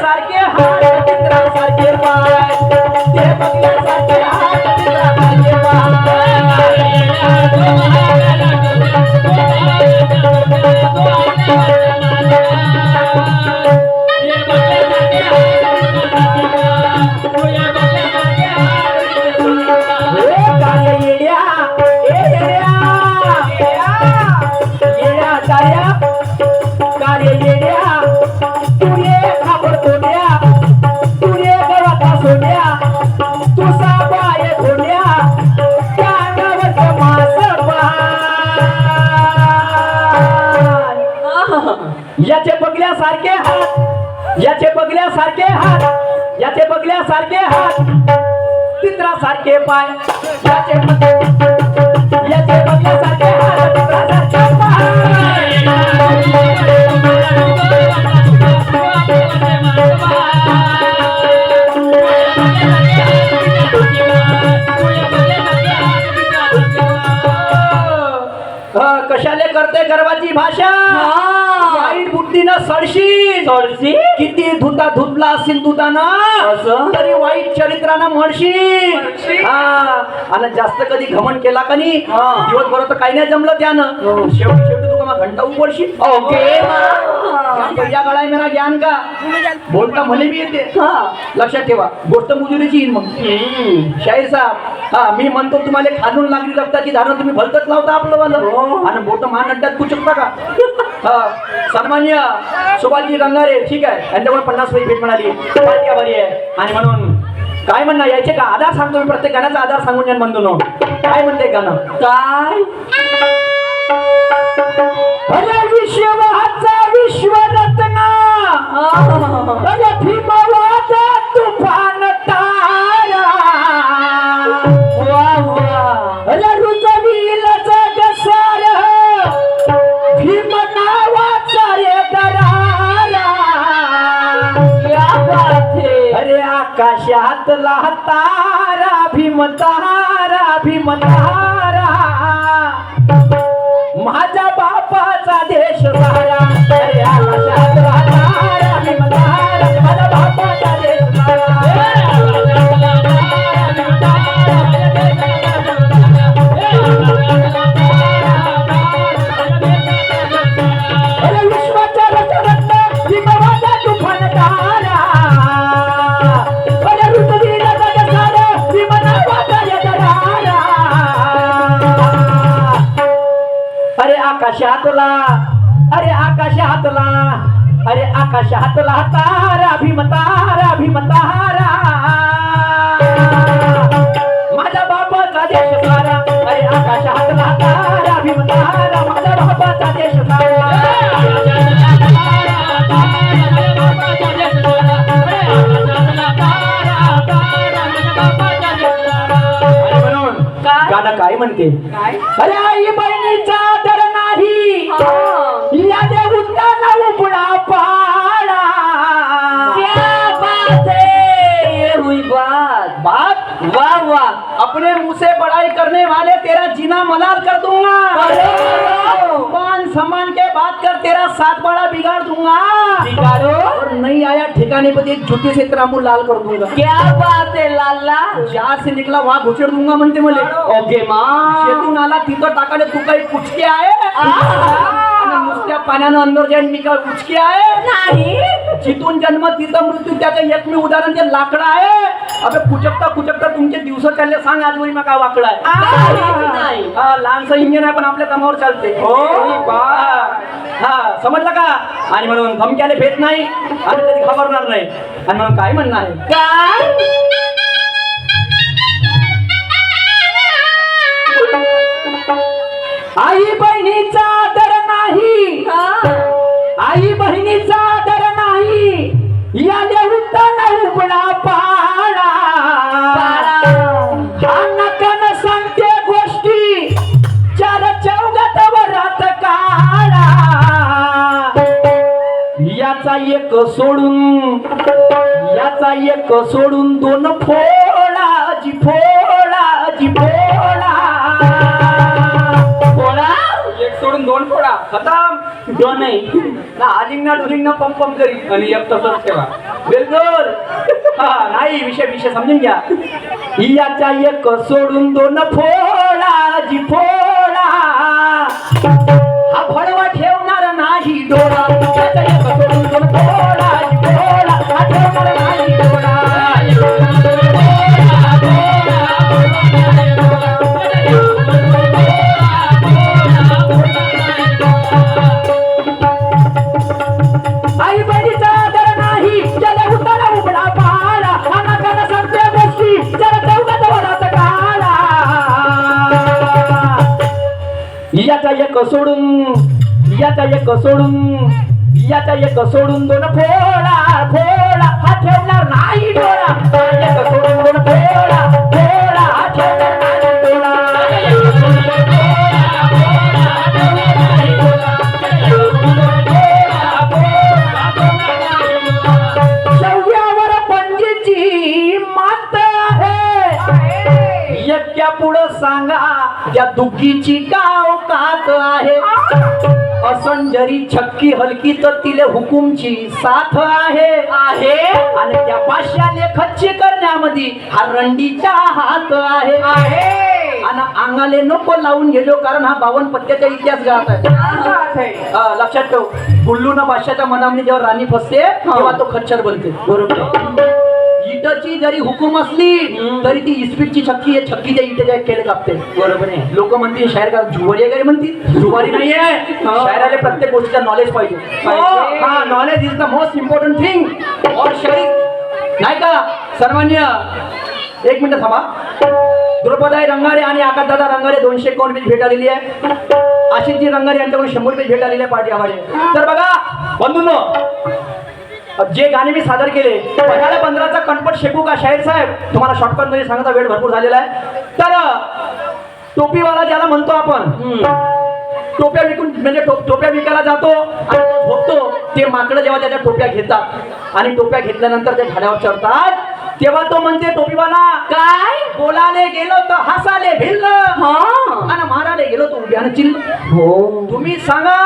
बघल्यासारखे हात चित्रासारखे पाय ते बघल्यासारखे हात चित्रासारखे याचे बघल्यासारखे हात याचे बघल्यासारखे हात याचे बघल्यासारखे हात चित्रासारखे पाय याचे बघल्यासारखे हात चित्रासारखे कशाले करते गर्वाची भाषा वाईट बुद्धीनं सडशी किती धुता धुतला असेल दुधानं तरी वाईट चरित्रानं म्हणशी आणि जास्त कधी घमंड केला का नाही दिवसभर तर काही नाही जमलं त्यानं शेवटी तू का घंटा उपडशी या गळाय मेरा ज्ञान का बोलता भले बी येते लक्षात ठेवा गोष्ट मुजुरीची येईल मग शाहीर साहेब मी म्हणतो तुम्हाला खालून लागली रक्ताची धारण तुम्ही भलतच लावता आपलं वालं आणि बोट मान अड्ड्यात कुचकता का सन्मान्य सुभाषजी रंगारे ठीक आहे यांच्यामुळे 50 पैसे भेट मिळाली पार्टी आभारी आहे आणि म्हणून काय म्हणणं यायचे का आधार सांगतो मी प्रत्येक गाण्याचा आधार सांगून यान म्हणतो ना काय म्हणते गाणं काय विश्ववाचा विश्वरत्न भीमवाचा तुफान तारा रुजवील जग सार भीम नावाचा रे दरारा अरे आकाशातला तारा भीम तारा माझ्या बापाचा देश सारा अरे आकाशातला तारा भीम तारा माझ्या बापाचा देश अरे आकाशातला तारा भीम तारा माझ्या बापाचा देश सारा अरे आकाशातला तारा भीम तारा माझ्या बापाचा देश सारा गाणं काय म्हणते अरे आई बहिणीचा दर नाही या देवताना उपडा पाडा बात वाह वाह अपने मुंह से बड़ाई करने वाले तेरा जीना मलाल कर दूंगा मान सम्मान के बात कर तेरा साथ बड़ा बिगाड़ दूंगा बिगाड़ो और नहीं आया ठिकाने पर एक जूते से तेरा मुंह लाल कर दूंगा क्या बात है लाला जहाँ से निकला वहाँ घुसेड़ दूंगा म्हणते मले ओके माँ शेतून आला तिथं टाकाले तू काही कुचके आहे नुसत्या पाण्यानं अंदर जाईन मी काय कुचके आहे नाही जिथून जन्म तिथं मृत्यू त्याचं एकमेव उदाहरण ते लाकडं आहे अबे कुचकता तुमचे दिवस चालले सांग आज वरी मग काय वाकडं आहे लहानसं इंजिन आहे पण आपल्या कामावर चालते समजलं का आणि म्हणून धमक्याने भेट नाही आणि कधी घाबरणार नाही आणि म्हणून काय म्हणणं आहे काय आई बहिणीचा दर नाही आई बहिणीचा दर नाही या देवताना उपडा पाडा नकन सांगते गोष्टी चार चौघात वरात काढा याचा एक सोडून दोन फोडा जी सोडून दोन फोडा खतम दोन नाही ना आलिंग ना डुलिंग ना पंप करी आणि एक तसंच ठेवा बिलकुल. हा नाही विषय विषय समजून घ्या. याचा एक सोडून दोन फोडा जी फोडा हा भडवा ठेवणार नाही डोळा. याचा एक सोडून दोन फोडा जी फोडा हा ठेवणार नाही डोळा. आई बहिणीचा आदर नाही जल उतारा उघडा पाला अनाकाला सांगते गोष्टी जरा चौकात वरात काढा. याचा एक सोडून याचा एक सोडून याचा एक सोडून दोन फोडा फोडा हा ठेवणार नाही डोळा. एक सोडून दोन फोडा फोडा हा ठेवणार नाही डोळा. शौर्यावर पंजेची मात आहे. यक्या पुढं सांगा त्या दुखीची गाव कात आहे. असन जरी छक्की हलकी तर तिले हुकुमची साथ आहे आणि त्या पाशाले खच्ची करण्यामध्ये हा रंडीचा हात आहे आणि अंगाले नको लावून गेलो कारण हा 52 पत्त्याचा इतिहास गात आहे. लक्षात ठेव. गुल्लूना बादशाच्या मनामध्ये जेव्हा राणी फसते तेव्हा तो खच्चर बनते. बरोबर. इटची जरी हुकूम असली तरी ती इस्पिटची छक्की आहे. छक्कीच्या इटेच्या केले कापते. बरोबर आहे. लोक म्हणतील शायर का जुवारी वगैरे म्हणतील. जुवारी नाहीये. शायराला प्रत्येक गोष्टीचा नॉलेज पाहिजे. हा knowledge is the most important thing. और शाहीर नाही का सर्वांनी एक मिनिट थांबा. द्रौपदाई रंगारे आणि आकाशदादा रंगारे 251 पेज भेट आलेली आहे. आशिषजी रंगारे यांच्याकडून 100 पेज भेट आलेली आहे पाठी आवारे. तर बघा बंधूंनो जे गाणे मी सादर केले पहिल्या 15चा कणपट शेकू का शाहीर साहेब तुम्हाला शॉर्टकट मध्ये सांगता वेळ भरपूर झालेला आहे. तर टोपीवाला ज्याला म्हणतो आपण टोप्या विकून म्हणजे टोप्या विकायला जातो आणि तो झोपतो. ते माकडं जेव्हा त्याच्या टोप्या घेतात आणि टोप्या घेतल्यानंतर ते झाडावर चढतात तेव्हा तो म्हणते टोपीवाला काय बोलाले गेलो तर हसाले भिल्ल आणि माराले गेलो तो उद्यान चिल्ल. हो तुम्ही सांगा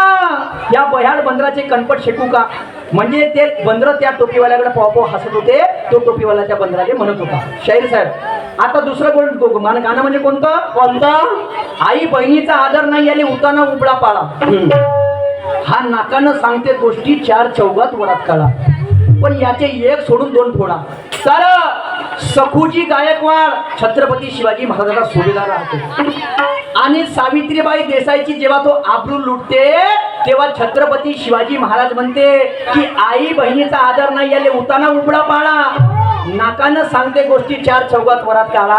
या बह्याड बंदराचे कणपट शेकू का. म्हणजे ते बंदर त्या टोपीवाल्याकडे पाव हसत होते. तो टोपीवाला त्या बंदराला म्हणत होता. शाहीर साहेब आता दुसरं गाणं म्हणजे कोणतं आई बहिणीचा आदर नाही याले उताना उपडा पाळा. हा नाकानं सांगते गोष्टी 4 चौघात वरात काढा. पण याचे एक सोडून 2 फोडा. तर सखूजी गायकवाड छत्रपती शिवाजी महाराजांचा सुभेदार राहतो आणि सावित्रीबाई देसाईची जेव्हा तो आबरू लुटते तेव्हा छत्रपती शिवाजी महाराज म्हणते की आई बहिणीचा आदर नाही याले उताना उपडा पाळा. नाकानं सांगते गोष्टी 4 चौघात वरात काढा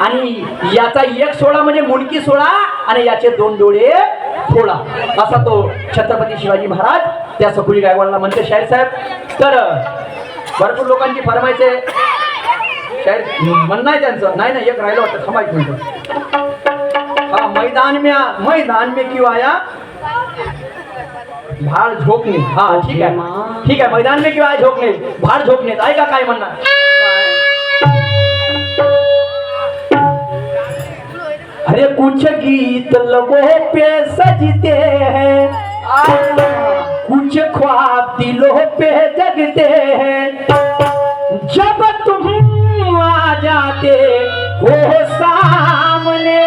आणि याचा एक सोडा म्हणजे मुंडकी सोडा आणि याचे 2 डोळे फोडा. असा तो छत्रपती शिवाजी महाराज त्या सखुजी गायकवाडला म्हणते. शाहीर साहेब तर भरपूर लोकांची फरमायचे शाहीर म्हणणं आहे त्यांचं. नाही एक राहिलं वाटतं थांबा एक मिनिट. हा मैदान में क्यों आया भाड़ झोंकने. हा ठीक आहे मैदान में क्यों आया झोंकने भाड़ झोंकने. ऐका काय म्हणणार. अरे कुछ गीत लोगों पे सजते हैं कुछ ख्वाब दिलों पे जगते हैं. जब तुम आ जाते हो सामने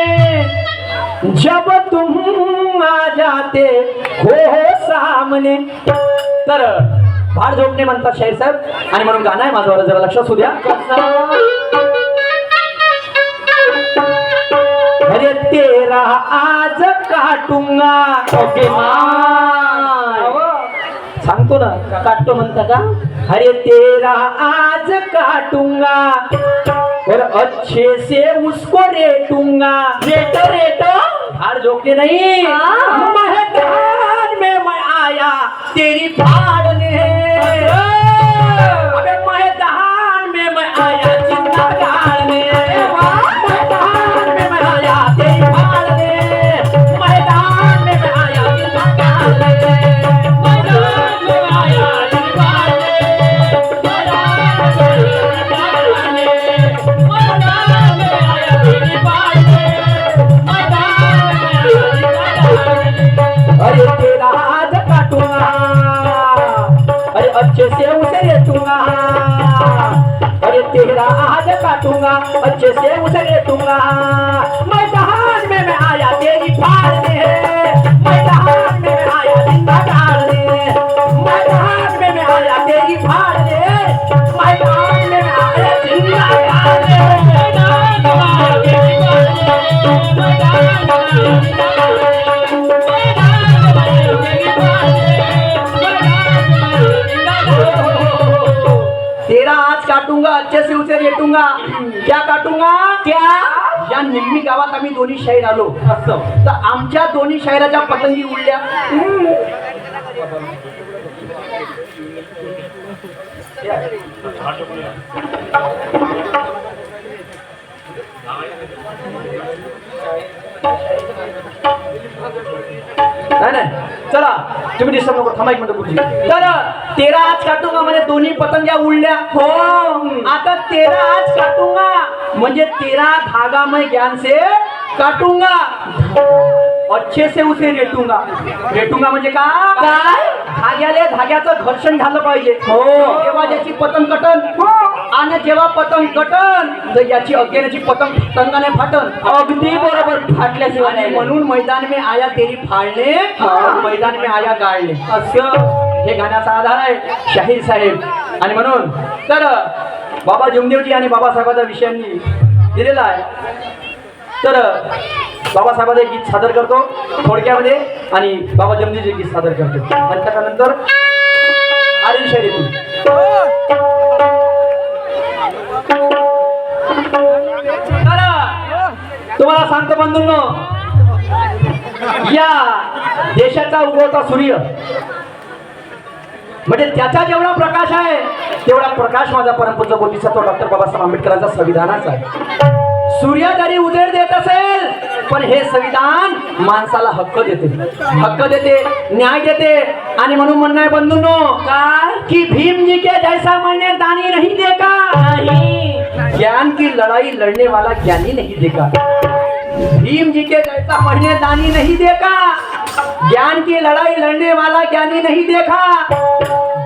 जब तुम आ जाते हो सामने. तर भाड झोपणे म्हणतात शाहीर साहेब आणि म्हणून गाणं आहे माझ्यावर जरा लक्ष असू द्या. अरे तेरा आज काटूंगा ओके सांगतो ना काटतो म्हणता का. अरे तेरा आज काटूंगा और अच्छे से उसको रेटूंगा. रेटो भाड़ झोंकने नहीं मैदान में मैं आया तेरी फाड़ने. अबे मैदान में मैं आया जिंदा गाड़ने. मैदान में मैं आया तेरी फाड़ने. मैदान में मैं आया जिंदा गाड़ने. मैदान में आया तेरी फाड़ने. मैदान में आया तेरी फाड़ने. अरे तेरा आज काटूंगा अच्छे से उसे रेटूंगा, अरे तेरा आज काटूंगा, अच्छे से उसे रेटूंगा। मैदान में मैं आया तेरी फाड़ने, मैदान में मैं आया जिंदा गाड़ने, मैदान में मैं आया तेरी फाड़ने, मैदान में मैं आया जिंदा गाड़ने, मैदान में आया तेरी फाड़ने, मैदान में आया जिंदा गाड़ने, मैदान में आया तेरी फाड़ने, मैदान में आया जिंदा गाड़ने। तेरा आज काटूंगा, अच्छे से उसे रेटूंगा। क्या काटूंगा? क्या? या निम्मी गावात आम्ही दोन्ही शाहीर आलो असं तर आमच्या दोन्ही शाहिराच्या पतंगी उडल्या। नाही नाही चला तुम्ही डिस्टर्ब नको, थांबा एक मिनिट गुरुजी। तर तेरा आज काटूंगा म्हणजे दोन्ही पतंग्या उडल्या। हो आता तेरा आज काटूंगा म्हणजे तेरा धागा मैं ज्ञान से काटूंगा, अच्छे से उसे रेटूंगा। रेटूंगा म्हणजे काय? धाग्याले धाग्याचं घर्षण झालं पाहिजे। हो जेव्हा याची पतंग कटन आणि जेव्हा पतंग कटन तर याची अगेनची पतंग पतंगाने फाटन। अगदी बरोबर, फाटल्याशिवाय म्हणून मैदान में आया तेरी फाळणे, मैदान में आया गाळणे असं हे गाण्याचा आधार आहे शाहीर साहेब। आणि म्हणून तर बाबा जमदेवजी आणि बाबासाहेबांच्या विषयांनी दिलेला आहे। तर बाबासाहेबांचे गीत सादर करतो थोडक्यामध्ये आणि बाबा जमदेवजी गीत सादर करतो आणि त्यानंतर आर्य शैलीतून तुम्हाला सांगतो बंधूंनो, या देशाचा उगवता सूर्य म्हणजे त्याचा जेवढा प्रकाश आहे तेवढा प्रकाश माझा परमपूज्य बोधिसत्व डॉक्टर बाबासाहेब आंबेडकरांचा संविधानाचा आहे। सूर्य जरी उजेड देत असेल पण हे संविधान माणसाला हक्क देते, न्याय देते। आणि म्हणून म्हणणं आहे बंधूंनो काय की भीम जी के जैसा मैंने दानी नहीं देखा, नहीं ज्ञान की लड़ाई लड़ने वाला ज्ञानी नहीं देखा। भीम जी के जैसा मैंने दानी नहीं देखा, ज्ञान की लड़ाई लड़ने वाला ज्ञानी नहीं देखा।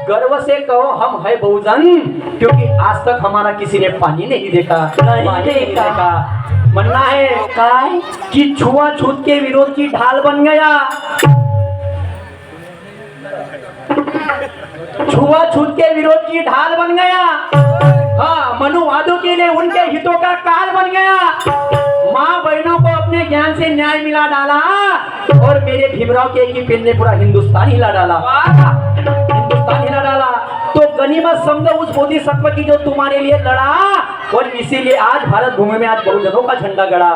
गर्व से कहो हम है बहुजन, क्योंकि आज तक हमारा किसी ने पानी नहीं देखा, पानी नहीं देखा। म्हणना है काय कि छुआछूत के विरोध की ढाल बन गया, छुआछूत के विरोध की ढाल बन गया। हाँ मनुवादों के लिए उनके हितों का काल बन गया। माँ बहनों को अपने ज्ञान से न्याय मिला डाला और मेरे भीमराव के एक ही पेन ने पूरा हिंदुस्तान हिला डाला, हिंदुस्तान हिला डाला। तो गनीमत समझो उस बोधिसत्व की जो तुम्हारे लिए लड़ा, और इसीलिए आज भारत भूमि में आज बहुजनों का झंडा गड़ा।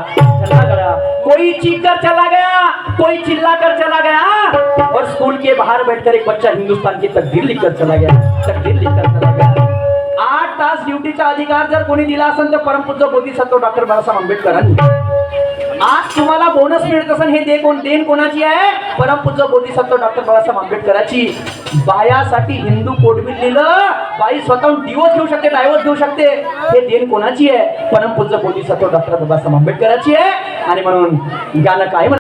कोई चीख कर चला गया, कोई चिल्ला कर चला गया, और स्कूल के बाहर बैठकर एक बच्चा हिंदुस्तान की तकदीर लिखकर चला गया, तकदीर लिखकर चला गया। 8 तास ड्युटीचा अधिकार जर कोणी दिला असेल तर परमपूज्य बोधिसत्व डॉक्टर बाबासाहेब आंबेडकरांनी। आज तुम्हाला बोनस मिळत असेल हे देण कोणाची आहे? परमपूज्य बोधिसत्व डॉक्टर बाबासाहेब आंबेडकरांची। बायासाठी हिंदू कोड बिल लिहिलं, बाई स्वतःहून डिवोर्स घेऊ शकते, डायव्होर्स घेऊ शकते, हे देण कोणाची आहे? परमपूज्य बोधिसत्व डॉक्टर बाबासाहेब आंबेडकरांची आहे। आणि म्हणून गाणं काय